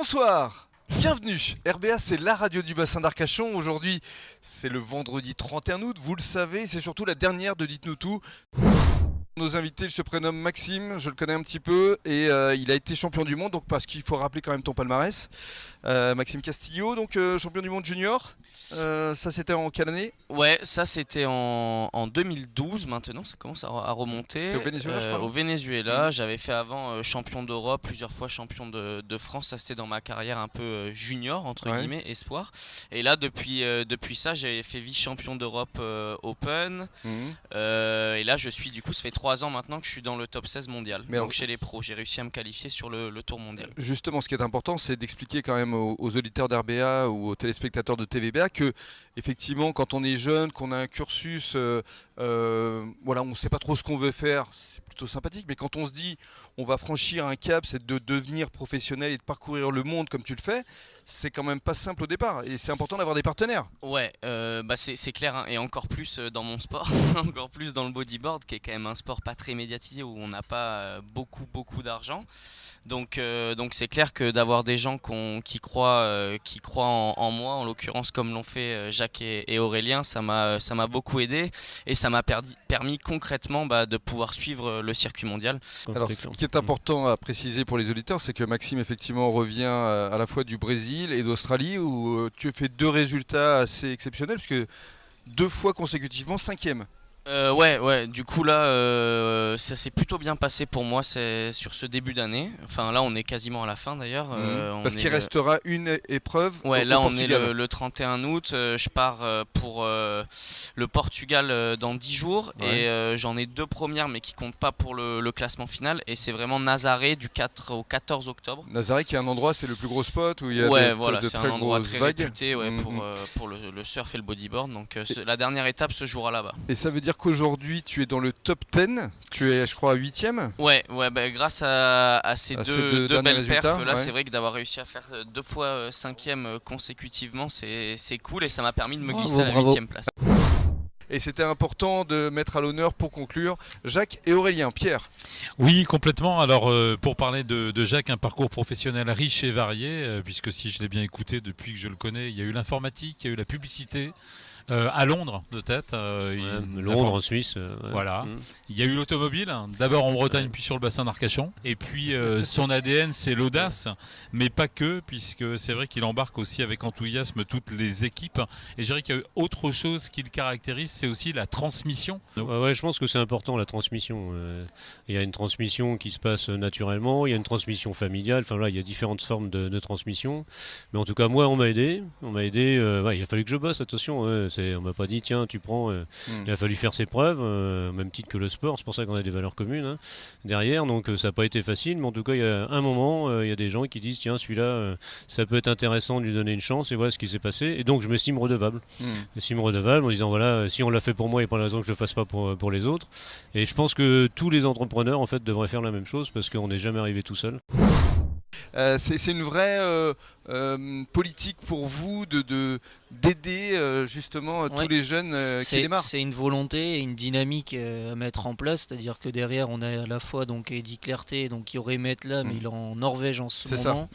Bonsoir, bienvenue. RBA, c'est la radio du bassin d'Arcachon. Aujourd'hui, c'est le vendredi 31 août, vous le savez, c'est surtout la dernière de Dites-nous tout. Nos invités, il se prénomme Maxime, je le connais un petit peu, et il a été champion du monde, donc parce qu'il faut rappeler quand même ton palmarès. Maxime Castillo, donc champion du monde junior. Ça c'était en quelle année? Ouais, ça c'était en 2012 maintenant, ça commence à remonter. C'était au Venezuela, je crois. Au Venezuela, j'avais fait avant champion d'Europe, plusieurs fois champion de France, ça c'était dans ma carrière un peu junior, entre guillemets, espoir. Et là, depuis ça, j'ai fait vice-champion d'Europe Open. Et là, je suis, du coup, ça fait 3 ans maintenant que je suis dans le top 16 mondial. Mais donc chez les pros, j'ai réussi à me qualifier sur le tour mondial. Justement, ce qui est important, c'est d'expliquer quand même aux auditeurs d'RBA ou aux téléspectateurs de TVBA que, effectivement, quand on est jeune, qu'on a un cursus, voilà, on ne sait pas trop ce qu'on veut faire, c'est plutôt sympathique. Mais quand on se dit, on va franchir un cap, c'est de devenir professionnel et de parcourir le monde comme tu le fais, c'est quand même pas simple au départ. Et c'est important d'avoir des partenaires. Ouais, c'est clair, hein, et encore plus dans mon sport, encore plus dans le bodyboard, qui est quand même un sport pas très médiatisé où on n'a pas beaucoup d'argent. Donc c'est clair que d'avoir des gens qui croient en moi, en l'occurrence comme l'ont fait Jacques et Aurélien, ça m'a beaucoup aidé et ça m'a permis concrètement de pouvoir suivre le circuit mondial. Alors ce qui est important à préciser pour les auditeurs, c'est que Maxime effectivement revient à la fois du Brésil et d'Australie où tu as fait 2 résultats assez exceptionnels puisque 2 fois consécutivement 5e. Ouais, du coup là ça s'est plutôt bien passé pour moi sur ce début d'année. Enfin là on est quasiment à la fin d'ailleurs. Parce qu'il restera une épreuve. Ouais, là au on Portugal. est le 31 août, je pars pour le Portugal dans 10 jours et j'en ai 2 premières mais qui comptent pas pour le classement final et c'est vraiment Nazaré du 4 au 14 octobre. Nazaré qui est un endroit, c'est le plus gros spot où il y a de c'est très un endroit grosses très vagues. réputé pour le surf et le bodyboard. Donc la dernière étape se jouera là-bas. Et ça veut dire qu'aujourd'hui tu es dans le top 10, tu es je crois 8e. Ouais, grâce à ces deux belles perfs là, c'est vrai que d'avoir réussi à faire 2 fois 5e consécutivement, c'est cool et ça m'a permis de me glisser à la 8e place. Et c'était important de mettre à l'honneur pour conclure Jacques et Aurélien. Pierre? Oui, complètement. Alors pour parler de Jacques, un parcours professionnel riche et varié, puisque si je l'ai bien écouté depuis que je le connais, il y a eu l'informatique, il y a eu la publicité, à Londres de tête. Londres, en Suisse. Voilà. Il y a eu l'automobile, d'abord en Bretagne puis sur le bassin d'Arcachon. Et puis son ADN c'est l'audace, mais pas que, puisque c'est vrai qu'il embarque aussi avec enthousiasme toutes les équipes. Et je dirais qu'il y a autre chose qui le caractérise, c'est aussi la transmission. Ouais, je pense que c'est important la transmission. Il y a une transmission qui se passe naturellement, il y a une transmission familiale, enfin là il y a différentes formes de transmission. Mais en tout cas moi on m'a aidé. Il a fallu que je bosse, attention. On m'a pas dit tiens tu prends, il a fallu faire ses preuves, même titre que le sport, c'est pour ça qu'on a des valeurs communes derrière, donc ça n'a pas été facile, mais en tout cas il y a un moment, il y a des gens qui disent tiens celui-là ça peut être intéressant de lui donner une chance, et voilà ce qui s'est passé, et donc je m'estime redevable. En disant voilà, si on l'a fait pour moi, il n'y a pas de raison que je le fasse pas pour les autres, et je pense que tous les entrepreneurs en fait devraient faire la même chose, parce qu'on n'est jamais arrivé tout seul. C'est une vraie politique pour vous d'aider justement tous les jeunes qui démarrent. C'est une volonté et une dynamique à mettre en place, c'est-à-dire que derrière on a à la fois donc Eddy Clerté, donc qui aurait aimé être là, mais il est en Norvège en ce moment,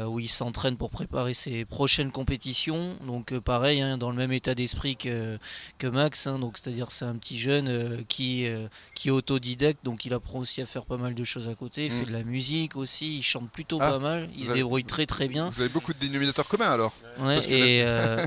où il s'entraîne pour préparer ses prochaines compétitions. Donc pareil, dans le même état d'esprit que Max, donc c'est-à-dire c'est un petit jeune qui est autodidacte, donc il apprend aussi à faire pas mal de choses à côté. Il fait de la musique aussi, il chante plutôt pas mal, il se débrouille très bien. Vous avez beaucoup de dénominateurs communs alors. Ouais,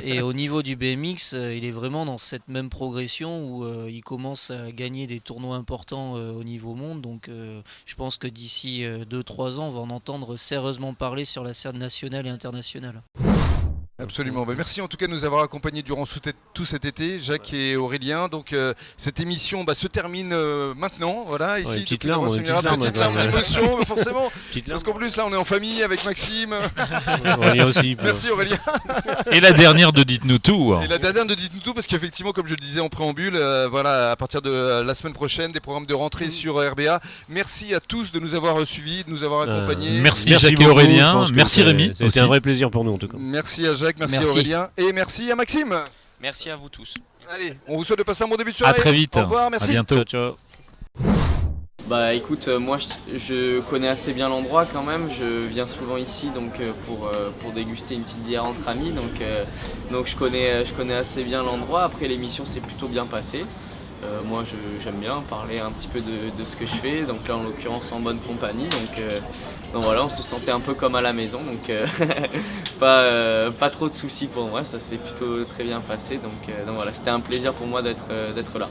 et au niveau du BMX, il est vraiment dans cette même progression où il commence à gagner des tournois importants au niveau monde. Donc je pense que d'ici 2-3 ans, on va en entendre sérieusement parler sur la scène nationale et internationale. Absolument. Merci en tout cas de nous avoir accompagnés durant tout cet été, Jacques et Aurélien. Donc cette émission se termine maintenant. Voilà, ici. Petite larme d'émotion, forcément. Parce qu'en plus là on est en famille avec Maxime. Aurélien aussi. Merci Aurélien. Et la dernière de Dites-nous tout. Et la dernière de Dites-nous tout, parce qu'effectivement, comme je le disais en préambule, voilà, à partir de la semaine prochaine, des programmes de rentrée sur RBA. Merci à tous de nous avoir suivis, de nous avoir accompagnés. Merci Jacques et Aurélien. Merci Rémi. C'était un vrai plaisir pour nous en tout cas. Merci à Jacques, merci à Aurélien et merci à Maxime. Merci à vous tous. Allez, on vous souhaite de passer un bon début de soirée. À très vite. Au revoir, merci. À bientôt. Ciao. Bah écoute, moi je connais assez bien l'endroit quand même, je viens souvent ici donc pour déguster une petite bière entre amis, donc je connais assez bien l'endroit. Après l'émission s'est plutôt bien passée. Moi j'aime bien parler un petit peu de ce que je fais, donc là en l'occurrence en bonne compagnie, donc voilà, on se sentait un peu comme à la maison, donc pas trop de soucis pour moi, ça s'est plutôt très bien passé, donc voilà, c'était un plaisir pour moi d'être là.